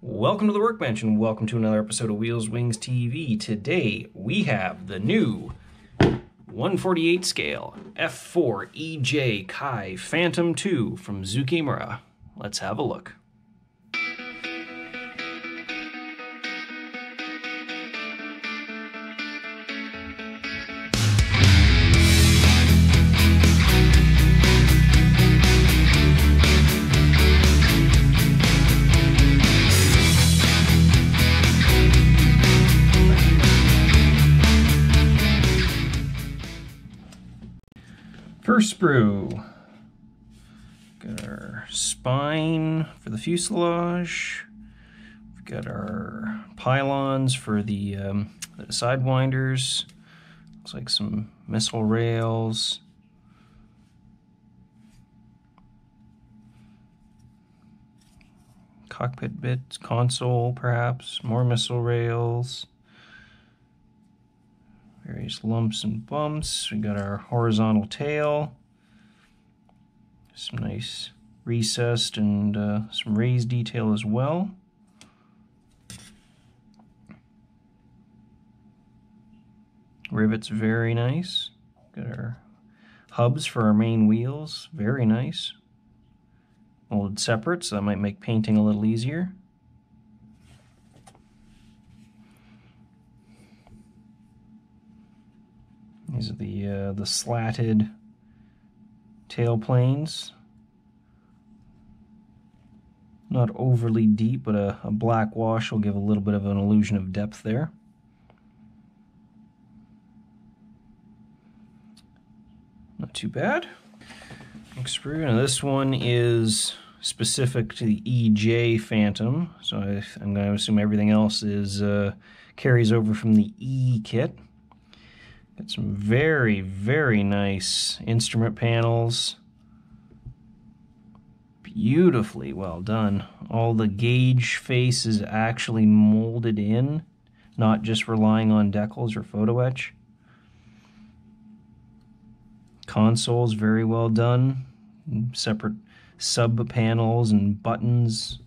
Welcome to the Workbench and welcome to another episode of Wheels Wings TV. Today we have the new 148 scale F-4EJ Kai Phantom 2 from Zoukei Mura. Let's have a look. First sprue, got our spine for the fuselage, we've got our pylons for the sidewinders, looks like some missile rails, cockpit bits, console perhaps, more missile rails, various lumps and bumps. We got our horizontal tail, some nice recessed and some raised detail as well. Rivets, very nice. Got our hubs for our main wheels, very nice. Molded separate, so that might make painting a little easier. These are the slatted tail planes. Not overly deep, but a black wash will give a little bit of an illusion of depth there. Not too bad. Next sprue. Now this one is specific to the EJ Phantom, so I'm going to assume everything else is carries over from the E kit. Got some very, very nice instrument panels. Beautifully well done. All the gauge face is actually molded in, not just relying on decals or photo etch. Consoles very well done. Separate sub panels and buttons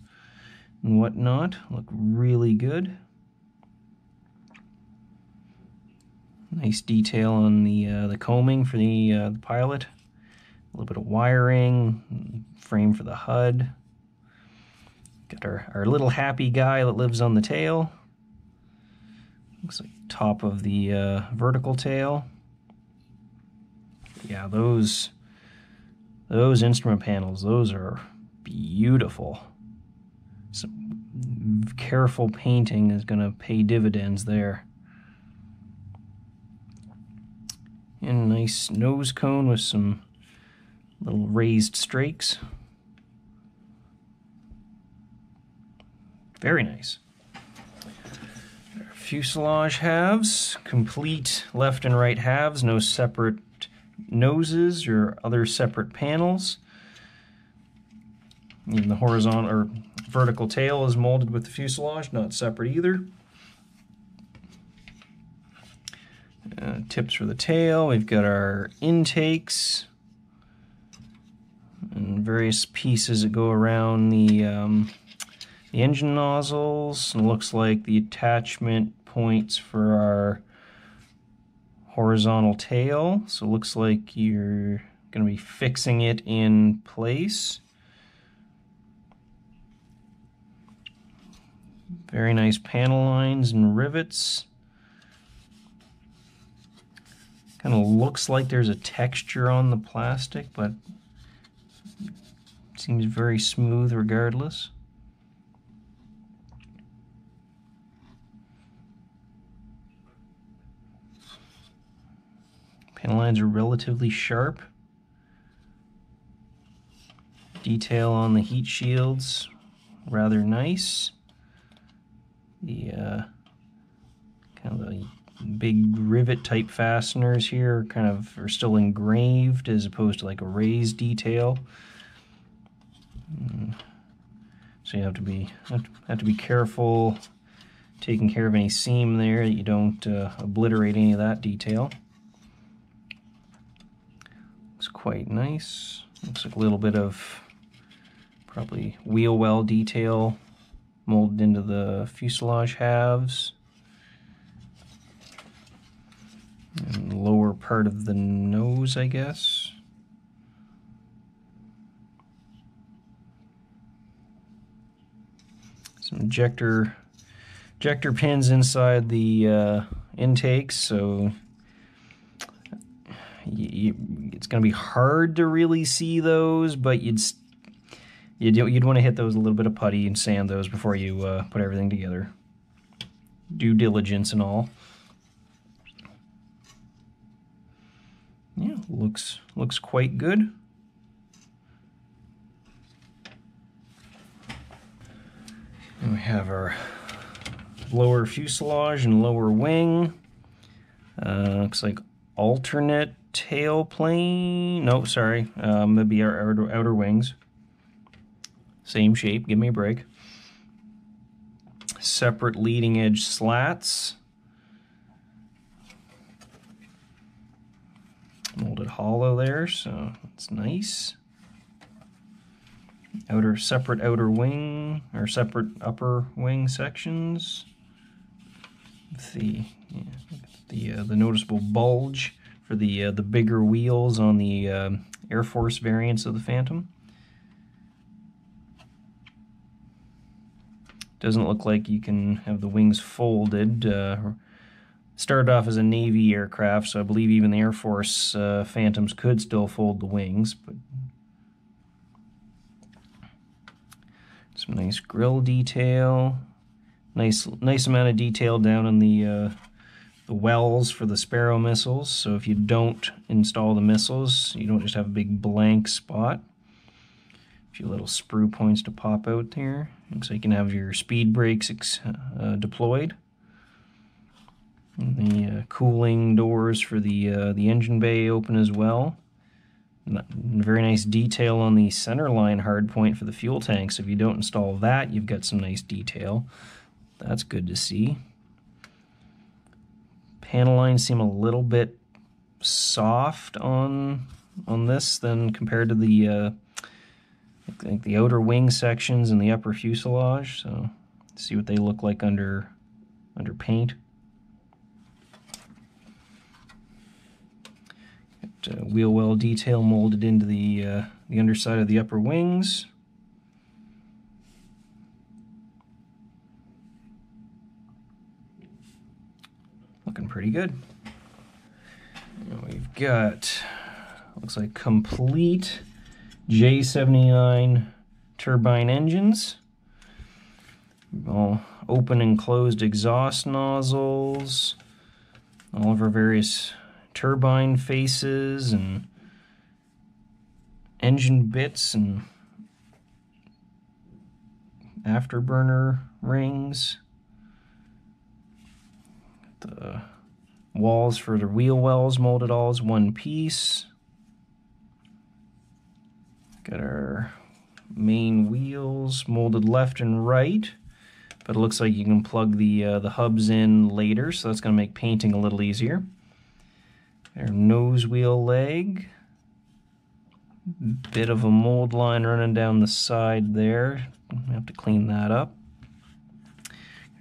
and whatnot. Look really good. Nice detail on the combing for the pilot. A little bit of wiring, frame for the HUD. Got our little happy guy that lives on the tail. Looks like top of the vertical tail. Yeah, those instrument panels, those are beautiful. Some careful painting is going to pay dividends there. And a nice nose cone with some little raised strakes. Very nice. Our fuselage halves, complete left and right halves, no separate noses or other separate panels. Even the horizontal or vertical tail is molded with the fuselage, not separate either. Tips for the tail. We've got our intakes and various pieces that go around the engine nozzles. And it looks like the attachment points for our horizontal tail. So it looks like you're going to be fixing it in place. Very nice panel lines and rivets. Kind of looks like there's a texture on the plastic, but it seems very smooth regardless. Panel lines are relatively sharp. Detail on the heat shields, rather nice. The kind of the big rivet type fasteners here kind of are still engraved as opposed to like a raised detail. So you have to be careful taking care of any seam there that you don't obliterate any of that detail. Looks quite nice. Looks like a little bit of probably wheel well detail molded into the fuselage halves. And lower part of the nose, I guess. Some ejector pins inside the intakes, so it's going to be hard to really see those, but you'd want to hit those a little bit of putty and sand those before you put everything together. Due diligence and all. Yeah, looks quite good. And we have our lower fuselage and lower wing. Looks like alternate tail plane. No, sorry. Maybe our outer wings. Same shape. Give me a break. Separate leading edge slats. Molded hollow there, so that's nice. Separate outer wing, or separate upper wing sections. The noticeable bulge for the bigger wheels on the Air Force variants of the Phantom. Doesn't look like you can have the wings folded. Started off as a Navy aircraft, so I believe even the Air Force Phantoms could still fold the wings. But some nice grill detail, nice amount of detail down in the wells for the Sparrow missiles. So if you don't install the missiles, you don't just have a big blank spot. A few little sprue points to pop out there. Looks like you can have your speed brakes deployed. And the cooling doors for the engine bay open as well. Very nice detail on the center line hardpoint for the fuel tank. So if you don't install that, you've got some nice detail. That's good to see. Panel lines seem a little bit soft on this than compared to the like the outer wing sections and the upper fuselage. So let's see what they look like under paint. Wheel well detail molded into the underside of the upper wings. Looking pretty good. And we've got, looks like complete J79 turbine engines. All open and closed exhaust nozzles. All of our various turbine faces and engine bits and afterburner rings. The walls for the wheel wells molded all as one piece. Got our main wheels molded left and right, but it looks like you can plug the hubs in later, so that's going to make painting a little easier. Our nose wheel leg, bit of a mold line running down the side there. I have to clean that up.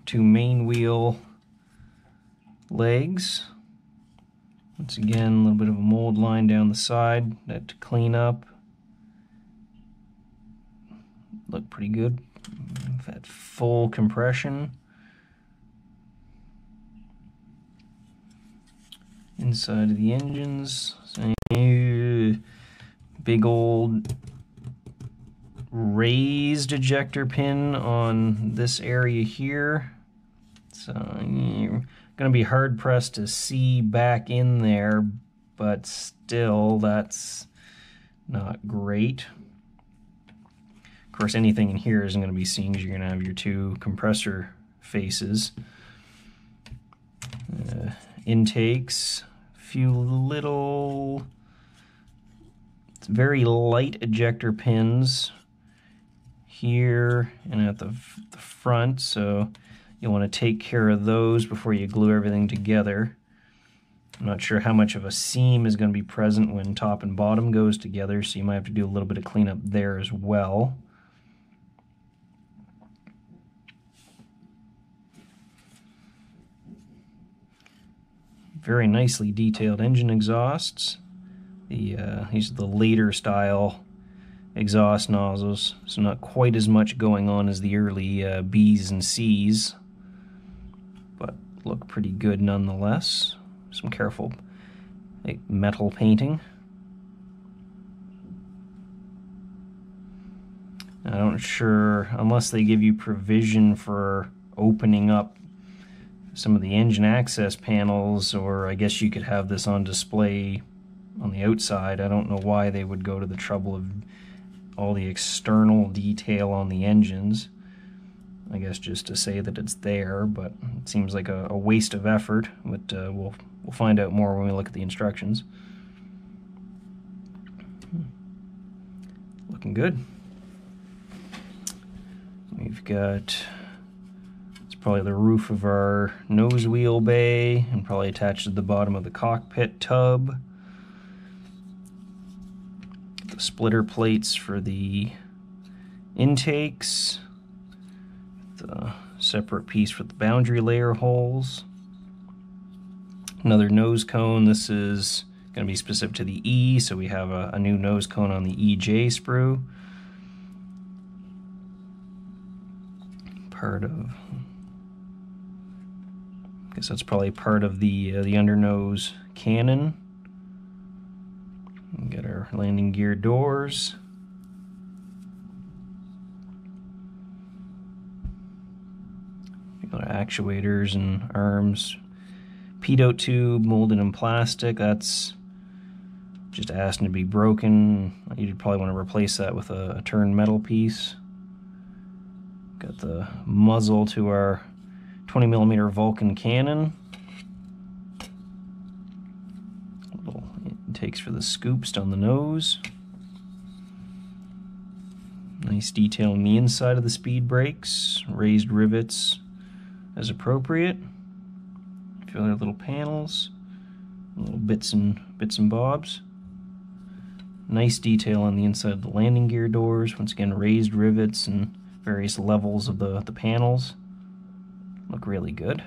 Two main wheel legs. Once again, a little bit of a mold line down the side that to clean up. Look pretty good. That full compression. Inside of the engines, big old raised ejector pin on this area here. So you're going to be hard pressed to see back in there, but still that's not great. Of course, anything in here isn't going to be seen because you're going to have your two compressor faces. Intakes, few little, very light ejector pins here and at the front, so you'll want to take care of those before you glue everything together. I'm not sure how much of a seam is going to be present when top and bottom goes together, so you might have to do a little bit of cleanup there as well. very nicely detailed engine exhausts. These are the later style exhaust nozzles, so not quite as much going on as the early B's and C's, but look pretty good nonetheless. Some careful metal painting. I'm not sure, unless they give you provision for opening up some of the engine access panels, or I guess you could have this on display on the outside. I don't know why they would go to the trouble of all the external detail on the engines. I guess just to say that it's there, but it seems like a waste of effort, but we'll find out more when we look at the instructions. Looking good. We've got, it's probably the roof of our nose wheel bay and probably attached to the bottom of the cockpit tub. The splitter plates for the intakes. The separate piece for the boundary layer holes. Another nose cone. This is going to be specific to the E, so we have a new nose cone on the EJ sprue. Part of, I guess that's probably part of the undernose cannon. We got our landing gear doors. Actuators and arms. Pitot tube molded in plastic. That's just asking to be broken. You'd probably want to replace that with a turned metal piece. Got the muzzle to our 20mm Vulcan cannon. Little intakes for the scoops down the nose. Nice detail on the inside of the speed brakes. Raised rivets as appropriate. Feel their little panels, little bits and bobs. Nice detail on the inside of the landing gear doors. Once again, raised rivets and various levels of the panels. Look really good.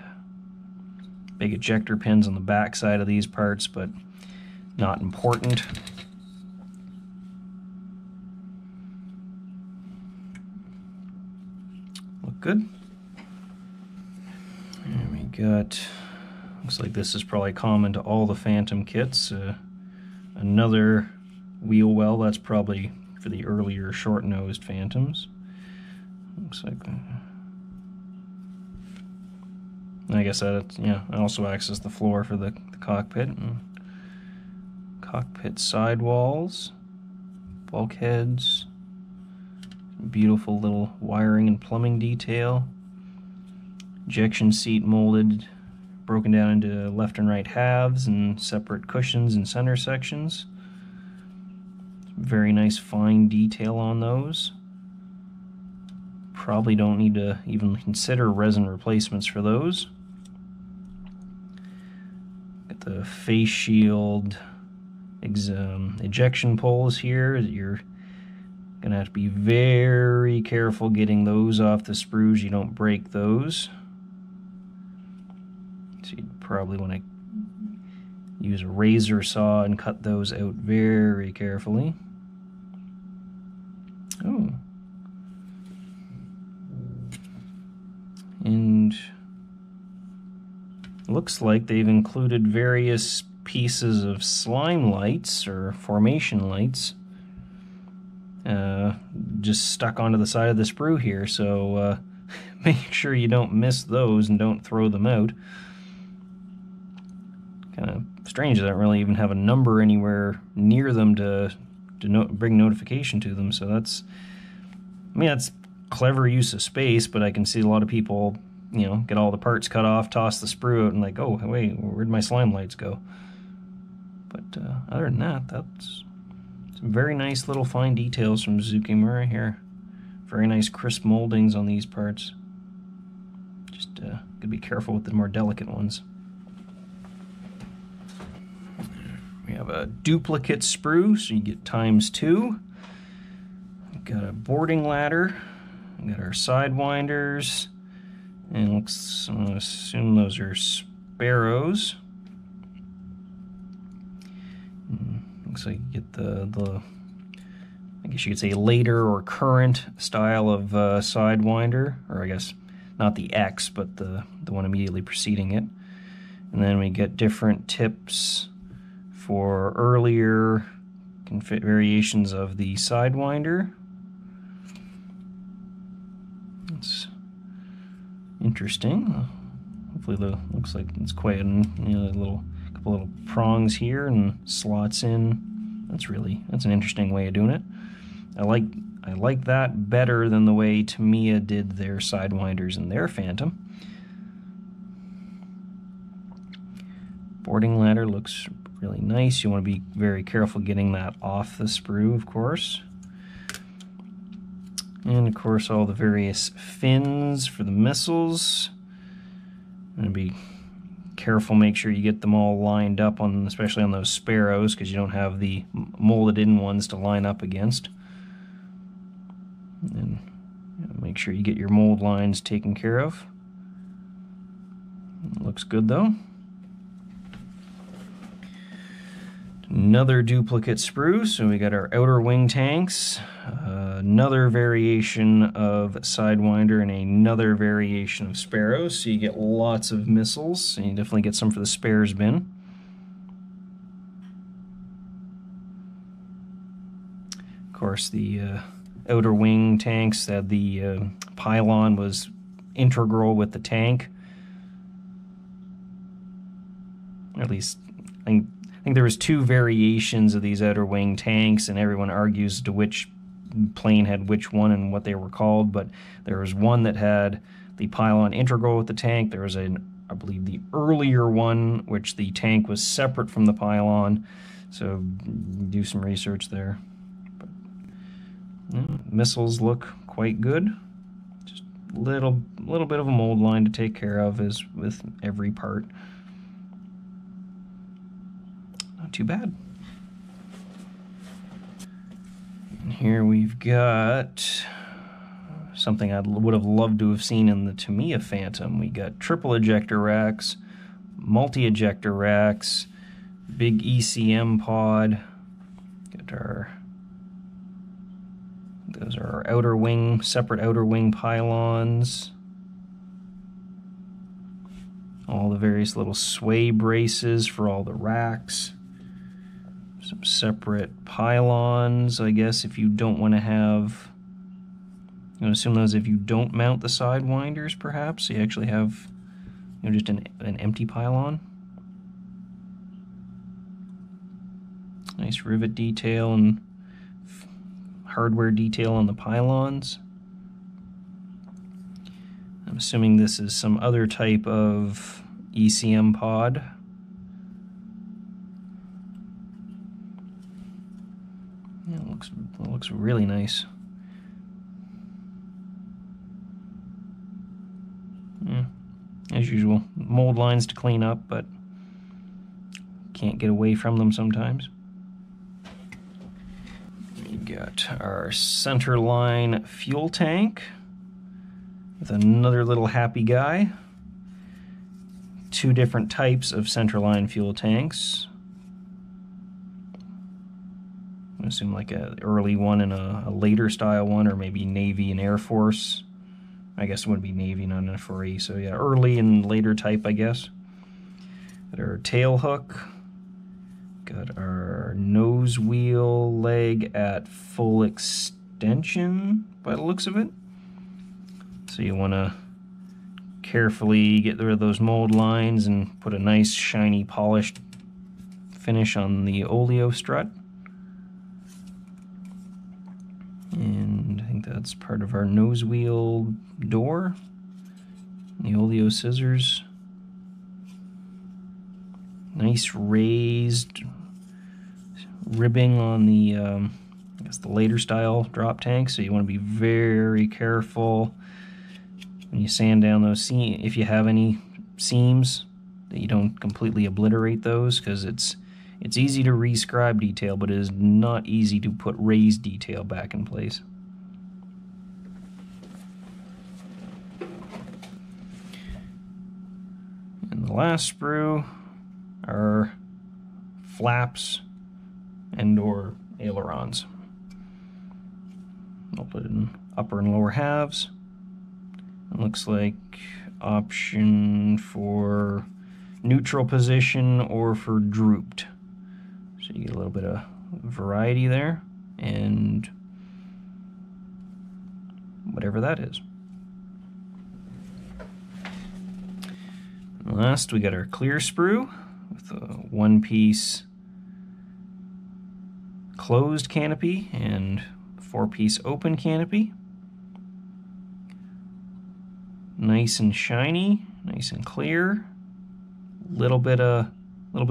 Big ejector pins on the back side of these parts, but not important. Look good. And we got, looks like this is probably common to all the Phantom kits. Another wheel well. That's probably for the earlier short-nosed Phantoms. Looks like, I guess that, yeah, it also acts as the floor for the cockpit. And cockpit sidewalls, bulkheads, beautiful little wiring and plumbing detail. Ejection seat molded, broken down into left and right halves and separate cushions and center sections. Very nice fine detail on those. Probably don't need to even consider resin replacements for those. Got the face shield ejection poles here. You're gonna have to be very careful getting those off the sprues. You don't break those. So you'd probably want to use a razor saw and cut those out very carefully. Oh. And looks like they've included various pieces of slime lights or formation lights just stuck onto the side of the sprue here, so make sure you don't miss those and don't throw them out. Kind of strange they don't really even have a number anywhere near them to bring notification to them, so that's, I mean, that's clever use of space, but I can see a lot of people, you know, get all the parts cut off, toss the sprue out, and like, oh, wait, where'd my slime lights go? But other than that, that's some very nice little fine details from Zoukei Mura here. Very nice crisp moldings on these parts. Just gotta be careful with the more delicate ones. We have a duplicate sprue, so you get ×2. We've got a boarding ladder. We got our sidewinders, and looks, I'm gonna assume those are sparrows. Looks like you get the I guess you could say later or current style of Sidewinder, or I guess not the X, but the one immediately preceding it. And then we get different tips for earlier variations of the Sidewinder. It's interesting. Hopefully, looks like it's quite a couple little prongs here and slots in. That's an interesting way of doing it. I like that better than the way Tamiya did their Sidewinders in their Phantom. Boarding ladder looks really nice. You want to be very careful getting that off the sprue, of course. And of course all the various fins for the missiles. And be careful, make sure you get them all lined up on, especially on those Sparrows, because you don't have the molded in ones to line up against. And make sure you get your mold lines taken care of. It looks good though. Another duplicate sprue, so we got our outer wing tanks, another variation of Sidewinder, and another variation of Sparrows, so you get lots of missiles, and you definitely get some for the spares bin. Of course, the outer wing tanks, that the pylon was integral with the tank. At least, I think there was two variations of these outer wing tanks, and everyone argues to which plane had which one and what they were called, but there was one that had the pylon integral with the tank. There was I believe the earlier one, which the tank was separate from the pylon, so do some research there. But, missiles look quite good. Just a little bit of a mold line to take care of, as with every part. Not too bad. And here we've got something I would have loved to have seen in the Tamiya Phantom. We got triple ejector racks, multi-ejector racks, big ECM pod. Those are our outer wing, separate outer wing pylons. All the various little sway braces for all the racks. Some separate pylons, I guess, if you don't want to have... I'm going to assume those if you don't mount the Sidewinders, perhaps. So you actually have, just an empty pylon. Nice rivet detail and hardware detail on the pylons. I'm assuming this is some other type of ECM pod. Yeah, it looks really nice. Yeah, as usual, mold lines to clean up, but can't get away from them sometimes. We got our centerline fuel tank with another little happy guy. Two different types of centerline fuel tanks. I assume like an early one and a later style one, or maybe Navy and Air Force. I guess it would be Navy, not an F-4EJ. So yeah, early and later type, I guess. Got our tail hook. Got our nose wheel leg at full extension, by the looks of it. So you want to carefully get rid of those mold lines and put a nice, shiny, polished finish on the oleo strut. And I think that's part of our nose wheel door. The oleo scissors. Nice raised ribbing on the, I guess the later style drop tank, so you want to be very careful when you sand down those seams, if you have any seams, that you don't completely obliterate those, because it's easy to rescribe detail, but it is not easy to put raised detail back in place. And the last sprue are flaps and or ailerons. I'll put it in upper and lower halves. It looks like option for neutral position or for drooped. So you get a little bit of variety there, and whatever that is. And last, we got our clear sprue with a one-piece closed canopy and four-piece open canopy. Nice and shiny, nice and clear. Little bit of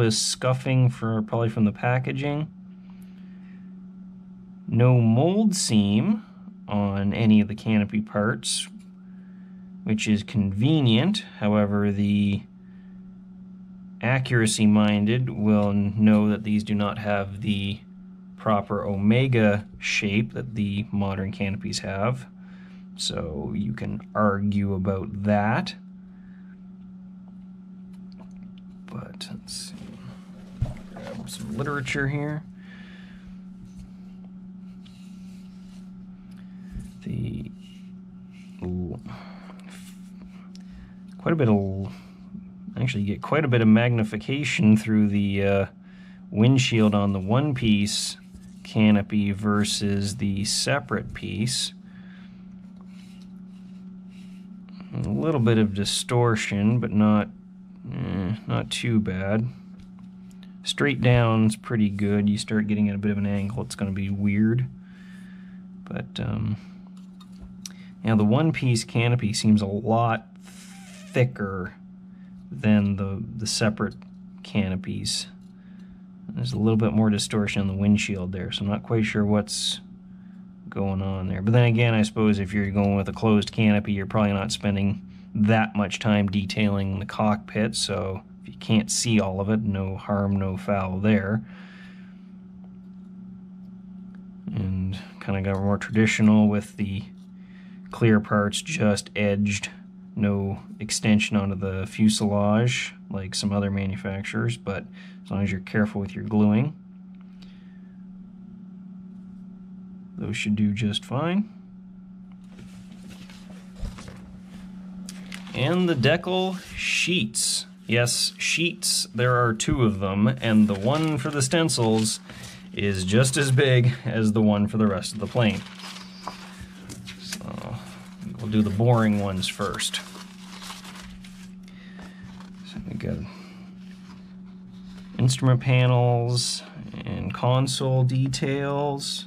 scuffing probably from the packaging. No mold seam on any of the canopy parts, which is convenient. However, the accuracy-minded will know that these do not have the proper omega shape that the modern canopies have. So you can argue about that. But let's see. Grab some literature here. Actually you get quite a bit of magnification through the windshield on the one-piece canopy versus the separate piece. A little bit of distortion, but not too bad. Straight down's pretty good. You start getting at a bit of an angle, it's going to be weird. But yeah, the one-piece canopy seems a lot thicker than the separate canopies. There's a little bit more distortion on the windshield there, so I'm not quite sure what's going on there. But then again, I suppose if you're going with a closed canopy, you're probably not spending that much time detailing the cockpit, so if you can't see all of it, no harm, no foul there. And kind of got more traditional with the clear parts just edged, no extension onto the fuselage like some other manufacturers, but as long as you're careful with your gluing, those should do just fine. And the decal sheets. Yes, sheets, there are two of them, and the one for the stencils is just as big as the one for the rest of the plane. So we'll do the boring ones first. So we got instrument panels and console details.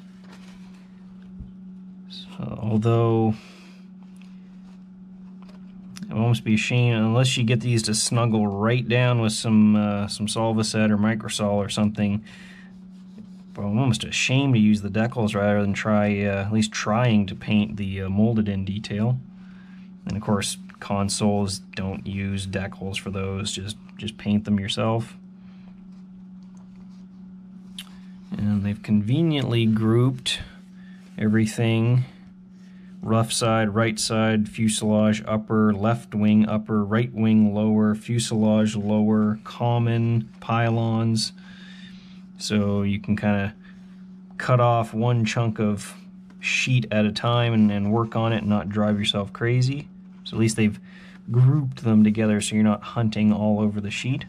So, although it would almost be a shame unless you get these to snuggle right down with some Solvaset or Microsol or something. But I'm almost ashamed to use the decals rather than at least trying to paint the molded in detail. And of course, consoles don't use decals for those, just paint them yourself. And they've conveniently grouped everything: rough side, right side, fuselage upper, left wing upper, right wing lower, fuselage lower, common, pylons. So you can kind of cut off one chunk of sheet at a time and work on it and not drive yourself crazy. So at least they've grouped them together so you're not hunting all over the sheet.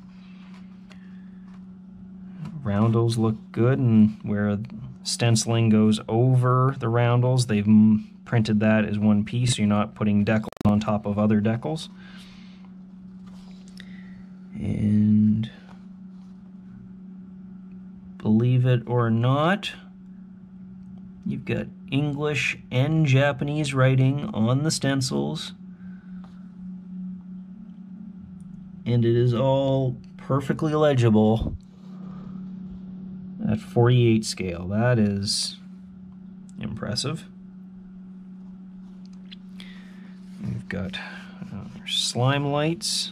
Roundels look good, and where stenciling goes over the roundels, they've printed that as one piece, so you're not putting decals on top of other decals. And believe it or not, you've got English and Japanese writing on the stencils, and it is all perfectly legible at 48 scale. That is impressive. We've got slime lights,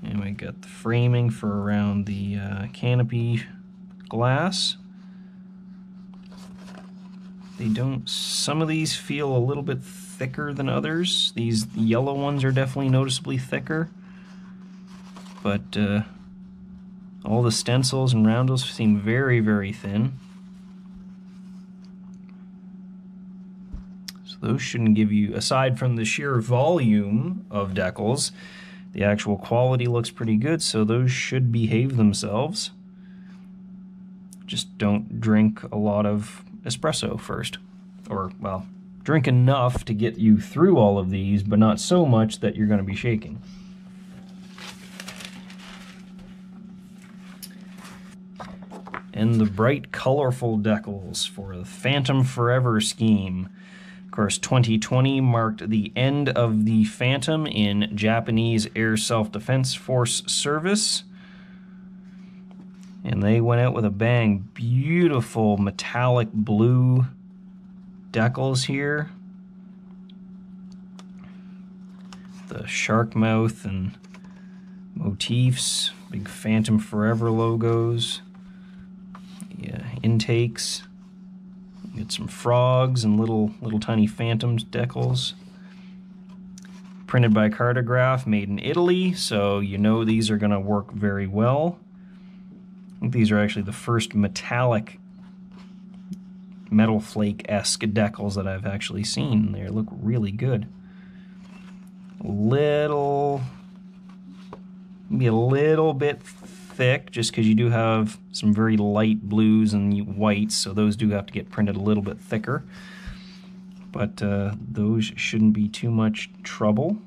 and we got the framing for around the canopy glass. Some of these feel a little bit thicker than others. These yellow ones are definitely noticeably thicker, but all the stencils and roundels seem very, very thin. those shouldn't give you, aside from the sheer volume of decals, the actual quality looks pretty good, so those should behave themselves. Just don't drink a lot of espresso first. Or, well, drink enough to get you through all of these, but not so much that you're going to be shaking. And the bright, colorful decals for the Phantom Forever scheme. Of course, 2020 marked the end of the Phantom in Japanese Air Self-Defense Force service. And they went out with a bang. Beautiful metallic blue decals here. The shark mouth and motifs. Big Phantom Forever logos. Yeah, intakes. Get some frogs and little tiny phantoms decals. Printed by Cartograph, made in Italy, so you know these are going to work very well. I think these are actually the first metallic metal flake-esque decals that I've actually seen. They look really good. Maybe a little bit thick, just because you do have some very light blues and whites, so those do have to get printed a little bit thicker. But those shouldn't be too much trouble.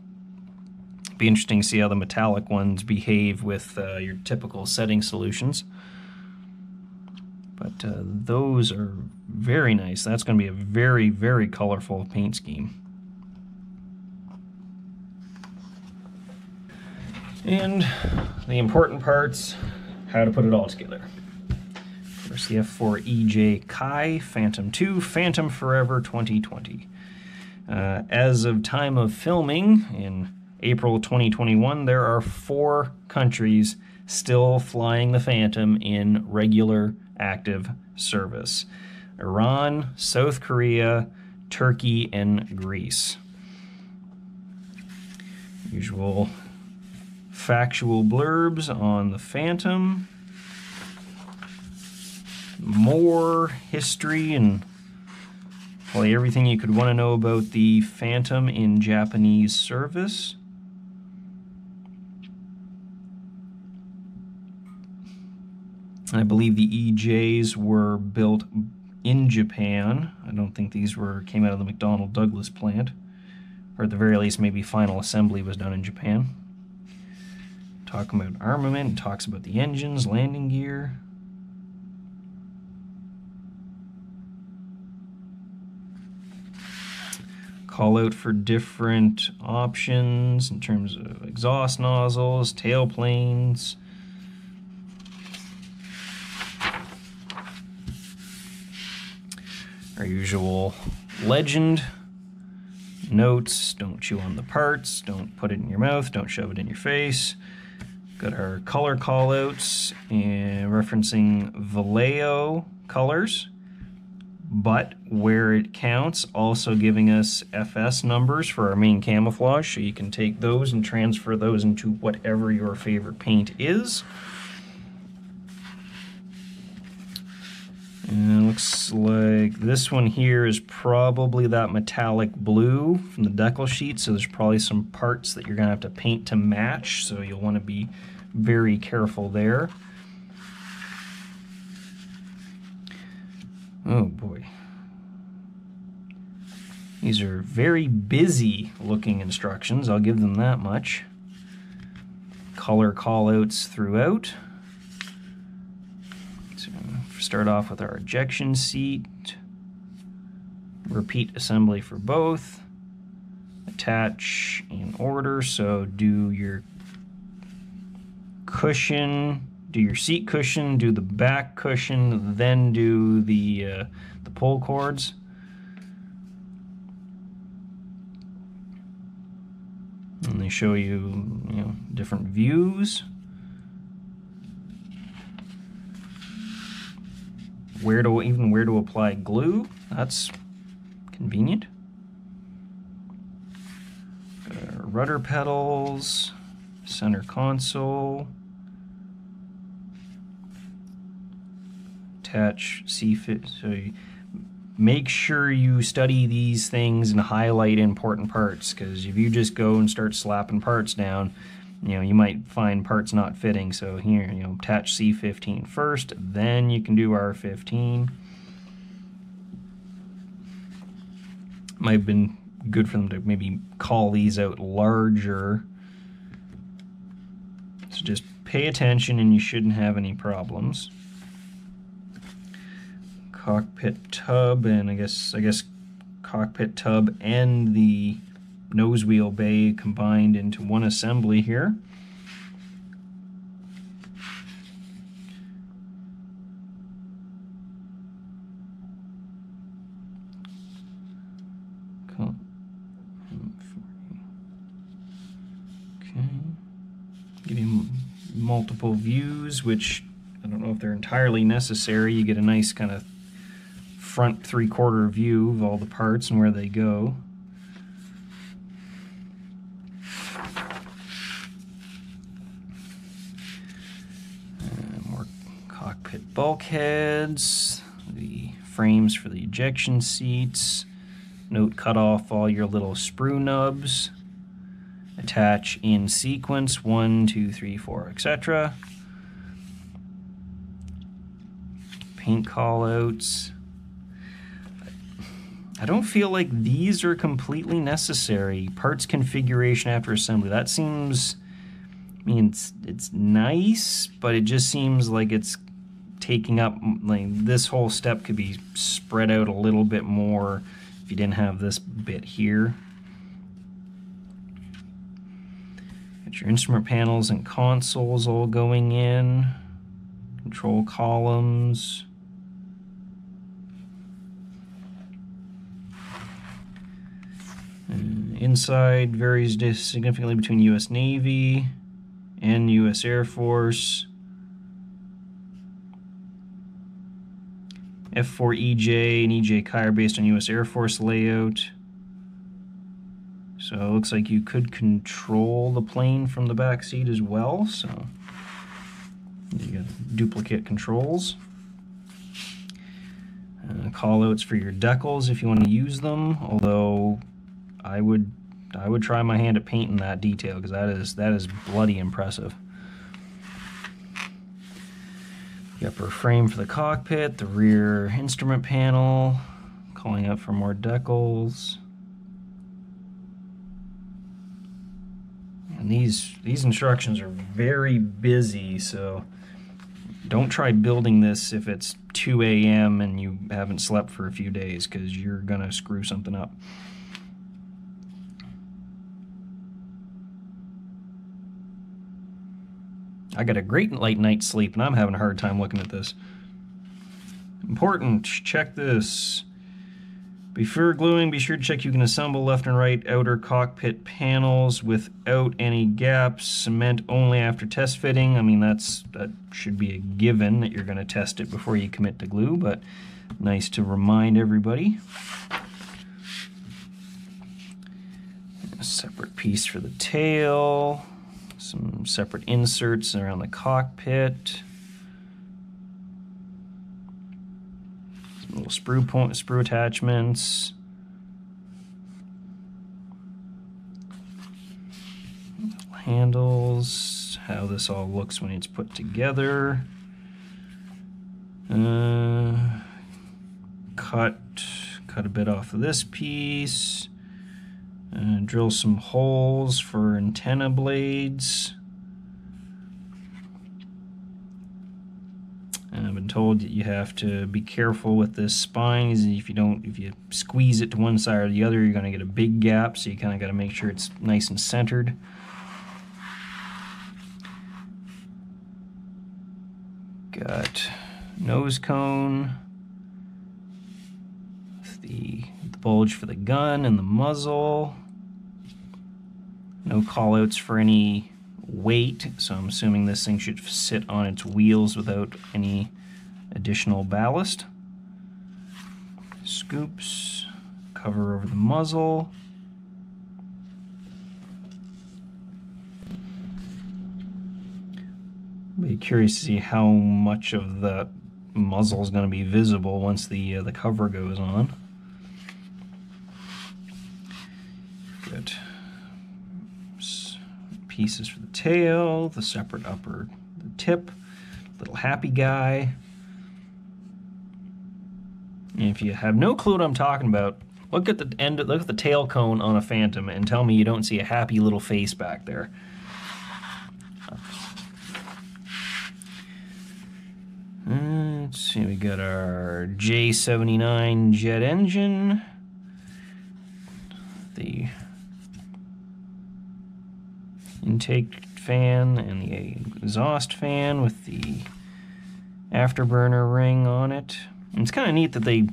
Be interesting to see how the metallic ones behave with your typical setting solutions. But those are very nice. That's going to be a very, very colorful paint scheme. And the important parts, how to put it all together. First, the F-4EJ Kai Phantom 2 Phantom Forever 2020. As of time of filming in April 2021, there are 4 countries still flying the Phantom in regular active service: Iran, South Korea, Turkey, and Greece. Usual factual blurbs on the Phantom. More history and probably everything you could want to know about the Phantom in Japanese service. I believe the EJs were built in Japan. I don't think these came out of the McDonnell Douglas plant. Or at the very least, maybe final assembly was done in Japan. Talking about armament, talks about the engines, landing gear. Call out for different options in terms of exhaust nozzles, tailplanes. Our usual legend. Notes: don't chew on the parts, don't put it in your mouth, don't shove it in your face. Got our color callouts and referencing Vallejo colors, but where it counts, also giving us FS numbers for our main camouflage, so you can take those and transfer those into whatever your favorite paint is. And it looks like this one here is probably that metallic blue from the decal sheet, so there's probably some parts that you're going to have to paint to match, so you'll want to be very careful there. Oh boy. These are very busy looking instructions, I'll give them that much. Color callouts throughout. So start off with our ejection seat. Repeat assembly for both. Attach in order, so do your cushion, do your seat cushion, do the back cushion, then do the pull cords. And they show you, different views. Where to apply glue. That's convenient. Rudder pedals, center console. Attach C-fit. So make sure you study these things and highlight important parts, because if you just go and start slapping parts down, you might find parts not fitting. So here, attach C15 first, then you can do R15. Might have been good for them to maybe call these out larger. So just pay attention and you shouldn't have any problems. Cockpit tub, and I guess cockpit tub and the nose wheel bay combined into one assembly here. Cool. Okay. Getting multiple views, which I don't know if they're entirely necessary. You get a nice kind of front 3/4 view of all the parts and where they go. More cockpit bulkheads, the frames for the ejection seats. Note, cut off all your little sprue nubs. Attach in sequence 1, 2, 3, 4, etc. Paint callouts. I don't feel like these are completely necessary. Parts configuration after assembly. That seems, I mean, it's nice, but it just seems like it's taking up, like, this whole step could be spread out a little bit more if you didn't have this bit here. Got your instrument panels and consoles all going in. Control columns. Inside varies significantly between U.S. Navy and U.S. Air Force. F-4EJ and EJ Chi are based on U.S. Air Force layout. So it looks like you could control the plane from the back seat as well. So you got duplicate controls. Callouts for your decals if you want to use them. Although I would try my hand at painting that detail, because that is bloody impressive. The upper frame for the cockpit, the rear instrument panel, calling out for more decals. And these instructions are very busy, so don't try building this if it's 2 a.m. and you haven't slept for a few days, because you're gonna screw something up. I got a great late night's sleep and I'm having a hard time looking at this. Important, check this. Before gluing, be sure to check you can assemble left and right outer cockpit panels without any gaps. Cement only after test fitting. I mean, that should be a given that you're going to test it before you commit to glue, but nice to remind everybody. A separate piece for the tail. Some separate inserts around the cockpit. Some little sprue attachments. Little handles. How this all looks when it's put together. Cut a bit off of this piece. Drill some holes for antenna blades. And I've been told that you have to be careful with this spine. If you squeeze it to one side or the other, you're going to get a big gap. So you kind of got to make sure it's nice and centered. Got nose cone. The bulge for the gun and the muzzle. No callouts for any weight, so I'm assuming this thing should sit on its wheels without any additional ballast. Scoops, cover over the muzzle. Be curious to see how much of the muzzle is going to be visible once the cover goes on. Got pieces for the tail, the separate upper the tip, little happy guy. And if you have no clue what I'm talking about, look at the end. Look at the tail cone on a Phantom and tell me you don't see a happy little face back there. Let's see, we got our J79 jet engine, the intake fan and the exhaust fan with the afterburner ring on it. And it's kind of neat that they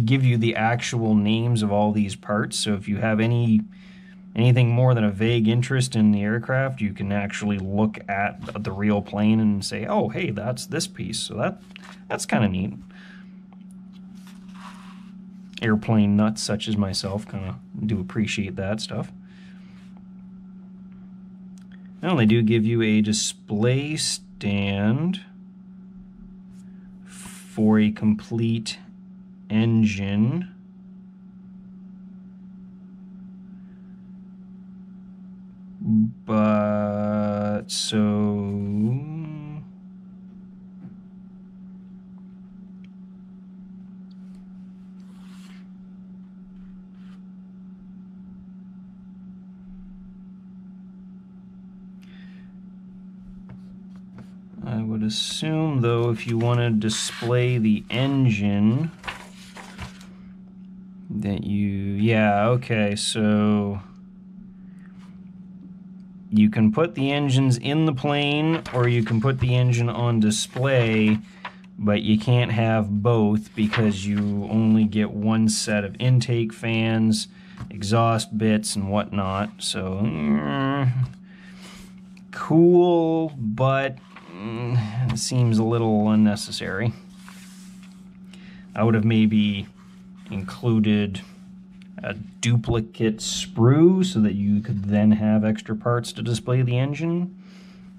give you the actual names of all these parts, so if you have anything more than a vague interest in the aircraft, you can actually look at the real plane and say, oh, hey, that's this piece. So that's kind of neat. Airplane nuts such as myself kind of do appreciate that stuff. Now they do give you a display stand for a complete engine. But so I would assume, though, if you want to display the engine, that yeah, okay, so you can put the engines in the plane or you can put the engine on display, but you can't have both because you only get one set of intake fans, exhaust bits, and whatnot. So, cool, but it seems a little unnecessary. I would have maybe included a duplicate sprue so that you could then have extra parts to display the engine.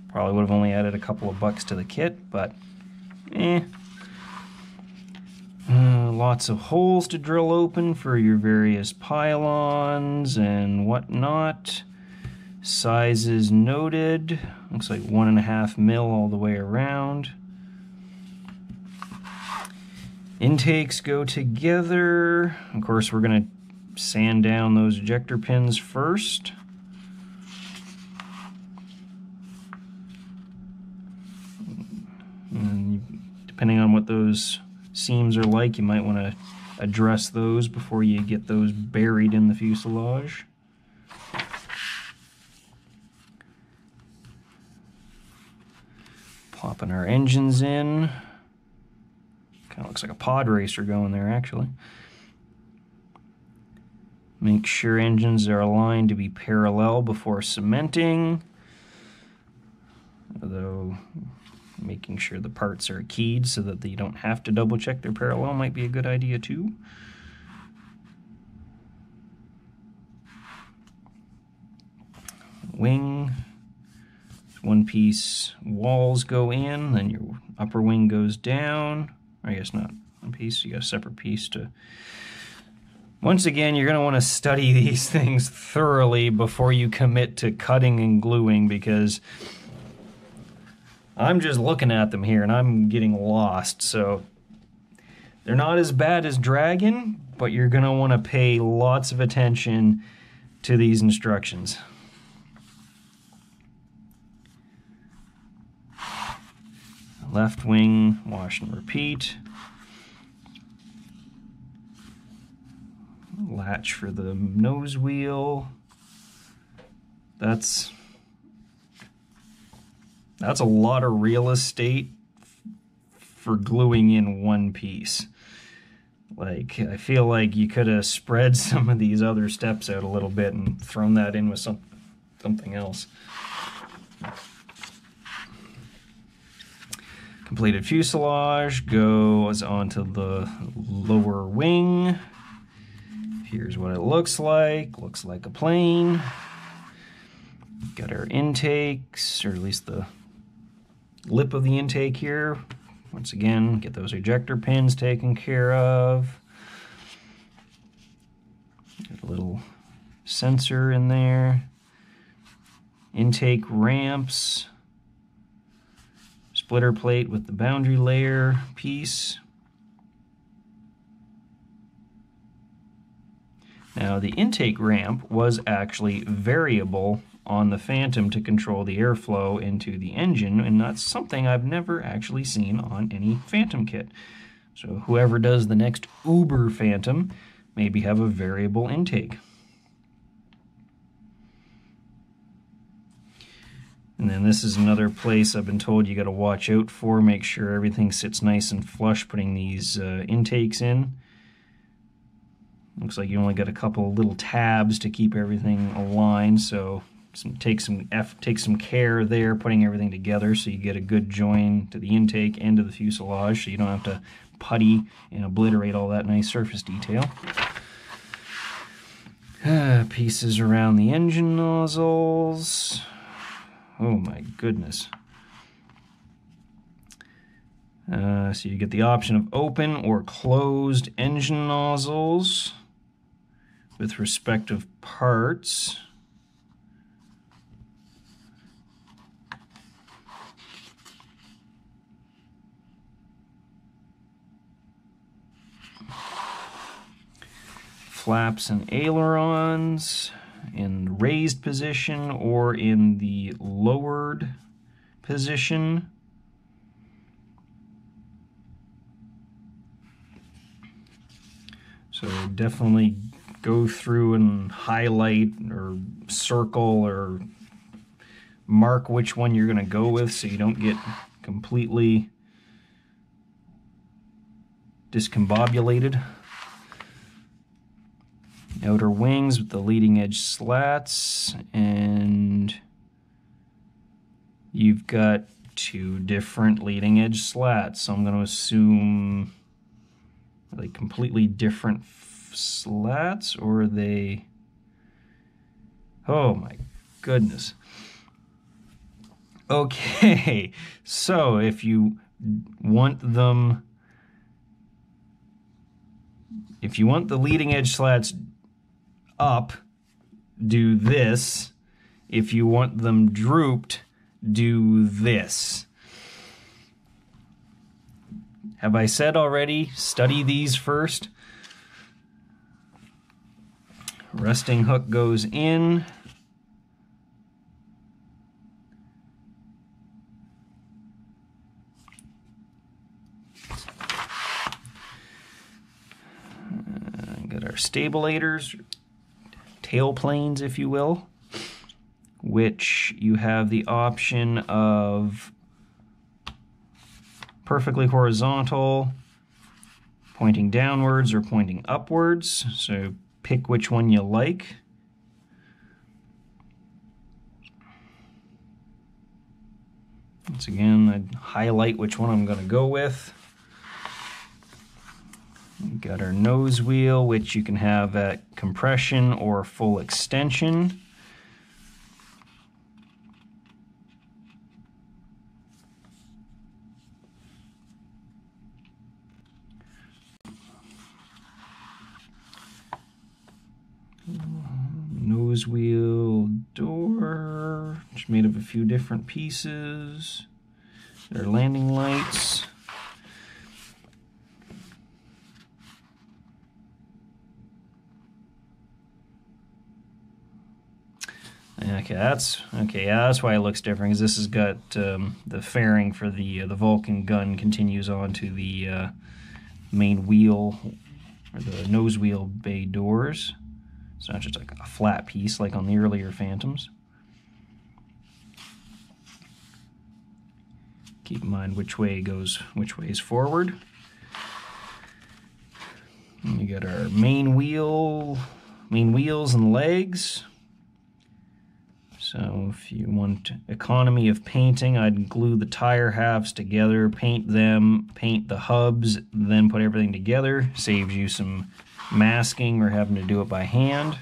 Probably would have only added a couple of bucks to the kit, but lots of holes to drill open for your various pylons and whatnot. Sizes noted. Looks like 1.5 mil all the way around. Intakes go together. Of course, we're going to sand down those ejector pins first. And depending on what those seams are like, you might want to address those before you get those buried in the fuselage. Popping our engines in. Kind of looks like a pod racer going there, actually. Make sure engines are aligned to be parallel before cementing. Although making sure the parts are keyed so that you don't have to double check their parallel might be a good idea too. Wing. One piece walls go in, then your upper wing goes down. I guess not one piece, you got a separate piece to... Once again, you're going to want to study these things thoroughly before you commit to cutting and gluing, because I'm just looking at them here and I'm getting lost. So they're not as bad as Dragon, but you're going to want to pay lots of attention to these instructions. Left wing, wash and repeat. Latch for the nose wheel. That's a lot of real estate for gluing in one piece. Like, I feel like you could have spread some of these other steps out a little bit and thrown that in with something else. Completed fuselage goes onto the lower wing. Here's what it looks like. Looks like a plane. Got our intakes, or at least the lip of the intake here. Once again, get those ejector pins taken care of. Get a little sensor in there. Intake ramps. Splitter plate with the boundary layer piece. Now the intake ramp was actually variable on the Phantom to control the airflow into the engine, and that's something I've never actually seen on any Phantom kit. So whoever does the next Uber Phantom, maybe have a variable intake. And then this is another place I've been told you got to watch out for, make sure everything sits nice and flush putting these intakes in. Looks like you only got a couple of little tabs to keep everything aligned, so take some care there putting everything together so you get a good join to the intake and to the fuselage, so you don't have to putty and obliterate all that nice surface detail. Pieces around the engine nozzles. Oh my goodness. So you get the option of open or closed engine nozzles with respective parts. Flaps and ailerons in raised position or in the lowered position. So definitely go through and highlight or circle or mark which one you're going to go with so you don't get completely discombobulated. Outer wings with the leading edge slats, and you've got two different leading edge slats, so I'm going to assume are they completely different slats, or are they... Oh my goodness. Okay, so if you want them, if you want the leading edge slats up, do this. If you want them drooped, do this. Have I said already, study these first? Resting hook goes in. Got our stabilators, tail planes, if you will, which you have the option of perfectly horizontal, pointing downwards or pointing upwards, so pick which one you like. Once again, I'd highlight which one I'm going to go with. We've got our nose wheel, which you can have at compression or full extension. Nose wheel door, which is made of a few different pieces. There are landing lights. That's why it looks different, because this has got the fairing for the Vulcan gun continues onto the main wheel, or the nose wheel bay doors. It's not just like a flat piece like on the earlier Phantoms. Keep in mind which way is forward. And you got our main wheels and legs. So if you want economy of painting, I'd glue the tire halves together, paint them, paint the hubs, then put everything together. Saves you some masking or having to do it by hand.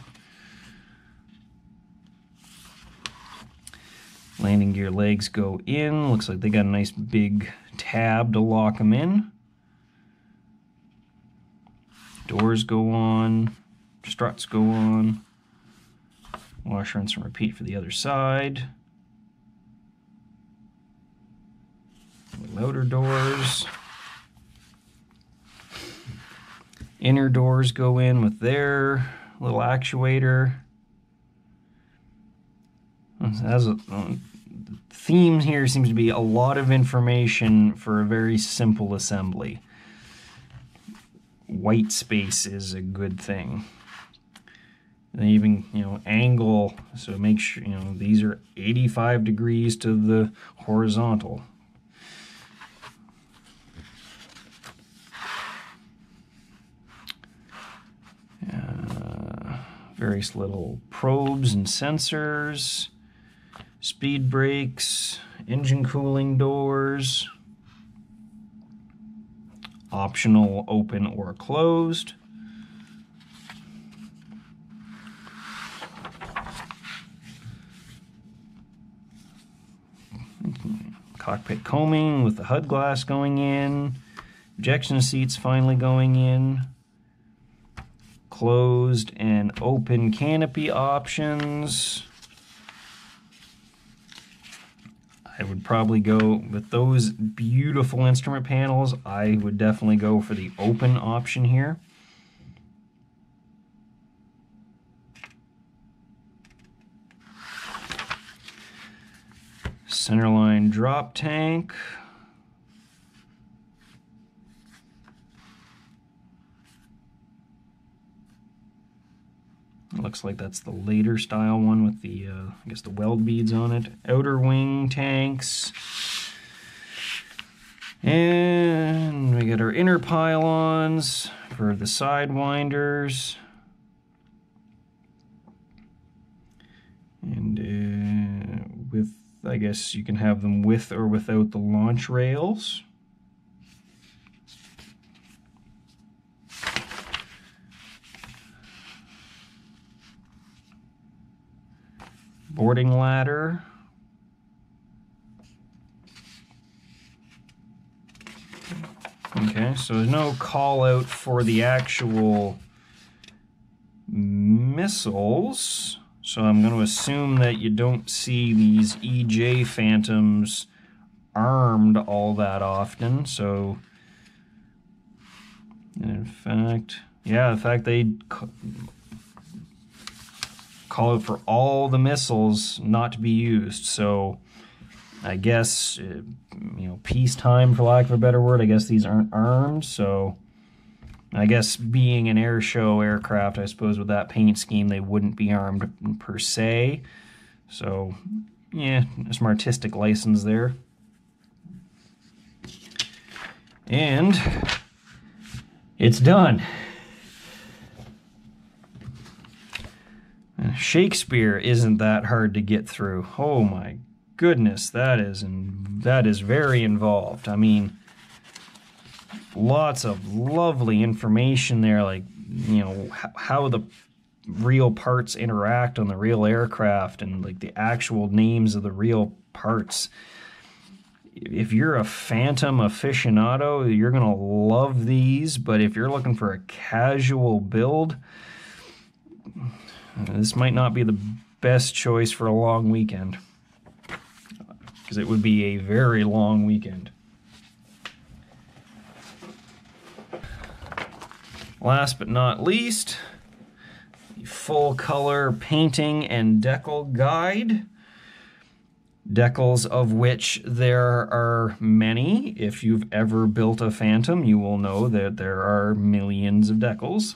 Landing gear legs go in. Looks like they got a nice big tab to lock them in. Doors go on, struts go on. Wash, rinse, and repeat for the other side. Outer doors. Inner doors go in with their little actuator. The theme here seems to be a lot of information for a very simple assembly. White space is a good thing. And even, angle, so make sure, these are 85 degrees to the horizontal. Various little probes and sensors, speed brakes, engine cooling doors, optional open or closed. Cockpit combing with the HUD glass going in, ejection seats finally going in, closed and open canopy options. I would probably go with those beautiful instrument panels. I would definitely go for the open option here. Centerline drop tank. Looks like that's the later style one with the, I guess, the weld beads on it. Outer wing tanks. And we got our inner pylons for the sidewinders. And with, I guess you can have them with or without the launch rails. Boarding ladder. Okay, so there's no call out for the actual missiles. So I'm going to assume that you don't see these EJ Phantoms armed all that often. So, in fact, they call out for all the missiles not to be used. So I guess, peacetime, for lack of a better word, I guess these aren't armed. So I guess being an air show aircraft, I suppose with that paint scheme, they wouldn't be armed per se. So yeah, some artistic license there. And it's done. Shakespeare isn't that hard to get through. Oh my goodness, that is very involved. I mean, lots of lovely information there, like, how the real parts interact on the real aircraft and like the actual names of the real parts. If you're a Phantom aficionado, you're gonna love these, but if you're looking for a casual build, this might not be the best choice for a long weekend, because it would be a very long weekend. Last but not least, the full color painting and decal guide. Decals of which there are many. If you've ever built a Phantom, you will know that there are millions of decals.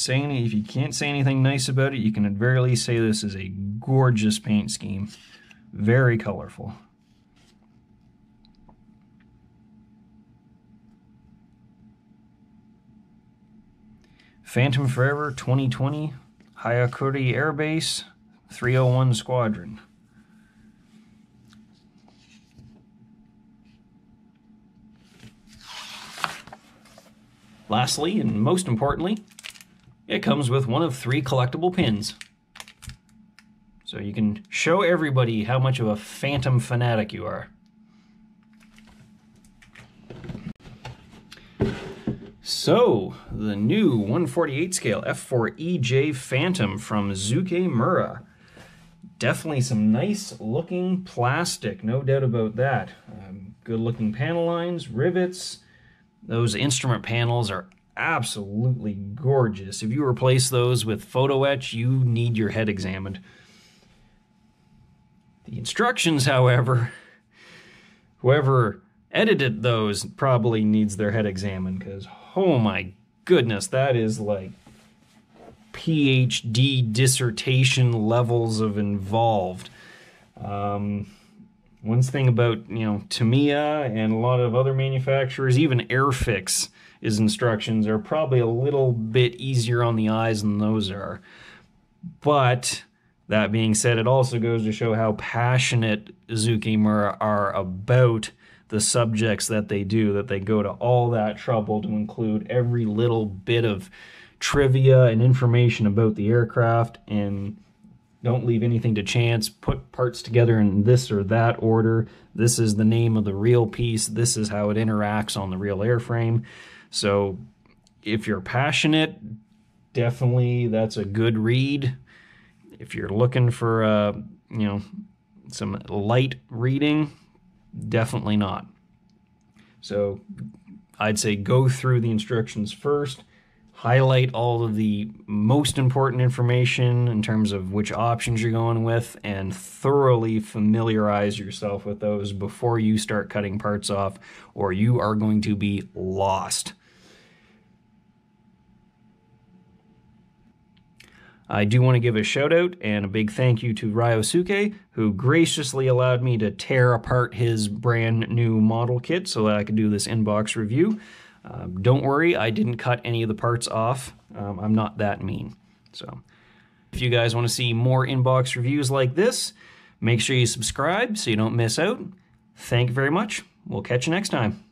If you can't say anything nice about it, you can at very least say this is a gorgeous paint scheme. Very colorful. Phantom Forever 2020, Hayakuri Air Base, 301 Squadron. Lastly, and most importantly, it comes with one of 3 collectible pins. So you can show everybody how much of a Phantom fanatic you are. So, the new 1/48 scale F-4EJ Phantom from Zoukei Mura. Definitely some nice looking plastic, no doubt about that. Good looking panel lines, rivets. Those instrument panels are absolutely gorgeous. If you replace those with photo etch, you need your head examined. The instructions, however, whoever edited those probably needs their head examined, because oh my goodness, that is like PhD dissertation levels of involved. One thing about, Tamiya and a lot of other manufacturers, even Airfix's instructions are probably a little bit easier on the eyes than those are. But that being said, it also goes to show how passionate Zoukei Mura are about the subjects that they do, that they go to all that trouble to include every little bit of trivia and information about the aircraft, and don't leave anything to chance. Put parts together in this or that order. This is the name of the real piece. This is how it interacts on the real airframe. So if you're passionate, definitely that's a good read. If you're looking for some light reading, definitely not. So I'd say go through the instructions first, highlight all of the most important information in terms of which options you're going with, and thoroughly familiarize yourself with those before you start cutting parts off, or you are going to be lost. I do want to give a shout out and a big thank you to Ryosuke, who graciously allowed me to tear apart his brand new model kit so that I could do this inbox review. Don't worry, I didn't cut any of the parts off. I'm not that mean. So if you guys want to see more inbox reviews like this, make sure you subscribe so you don't miss out. Thank you very much. We'll catch you next time.